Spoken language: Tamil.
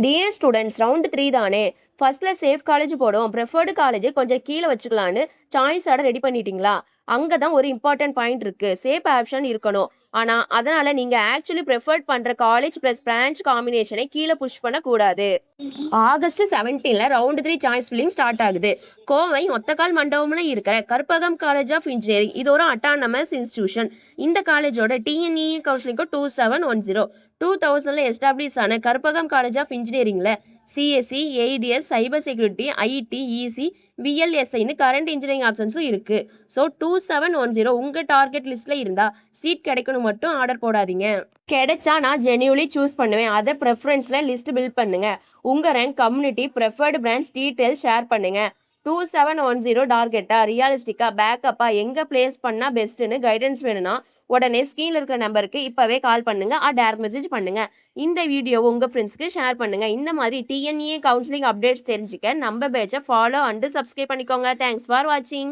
டிஎன் ஸ்டூடெண்ட்ஸ் ரவுண்ட் 3 தானே. ஃபர்ஸ்ட்ல சேஃப் காலேஜ் போடும், ப்ரிஃபர்டு காலேஜ் கொஞ்சம் கீழே வச்சுக்கலான்னு சாய்ஸ் ஆர்டர் ரெடி பண்ணிட்டீங்களா? அங்கே தான் ஒரு இம்பார்ட்டன்ட் பாயிண்ட் இருக்கு. சேஃப் ஆப்ஷன் இருக்கணும். ஆனால் அதனால நீங்க ஆக்சுவலி ப்ரிஃபர்ட் பண்ற காலேஜ் பிளஸ் பிரான்ச் காம்பினேஷனை கீழே புஷ் பண்ணக்கூடாது. ஆகஸ்ட் 17ல ரவுண்ட் 3 சாய்ஸ் ஃபில்லிங் ஸ்டார்ட் ஆகுது. கோவை ஒத்தக்கால் மண்டபம்ல இருக்கிற கற்பகம் காலேஜ் ஆஃப் இன்ஜினியரிங் இது ஒரு அட்டானமஸ் இன்ஸ்டிடியூஷன். இந்த காலேஜோட டிஎன்இ கவுன்சிலிங் 2710 2000ல எஸ்டாப்ளிஷ் ஆன கற்பகம் காலேஜ் ஆஃப் இன்ஜினியரிங்ல CSC, ADS, cyber security, IT, EC, விஎல்எஸ்ஐன்னு கரண்ட் இன்ஜினியரிங் ஆப்ஷன்ஸும் இருக்கு. ஸோ 2710 உங்க டார்கெட் லிஸ்ட்ல இருந்தா சீட் கிடைக்கணும் மட்டும் ஆர்டர் போடாதீங்க. கிடைச்சா நான் ஜென்யூலி சூஸ் பண்ணுவேன். அதை ப்ரெஃபரன்ஸ்ல லிஸ்ட் பில்ட் பண்ணுங்க. உங்க rank, community, preferred branch detail share பண்ணுங்க. 2710 டார்கெட்டா, ரியாலிஸ்டிக்கா, பேக்கப்பா எங்க பிளேஸ் பண்ணா பெஸ்ட்னு கைடன்ஸ் வேணும்னா உடனே ஸ்க்ரீன்ல இருக்கிற நம்பருக்கு இப்பவே கால் பண்ணுங்க, டைரக்ட் மெசேஜ் பண்ணுங்க. இந்த வீடியோவை உங்க ஃப்ரெண்ட்ஸ்க்கு ஷேர் பண்ணுங்க. இந்த மாதிரி டிஎன்இ கவுன்சிலிங் அப்டேட்ஸ் தெரிஞ்சுக்க நம்ம பேஜை ஃபாலோ அண்ட் சப்ஸ்கிரைப் பண்ணிக்கோங்க. தேங்க்ஸ் ஃபார் வாட்சிங்.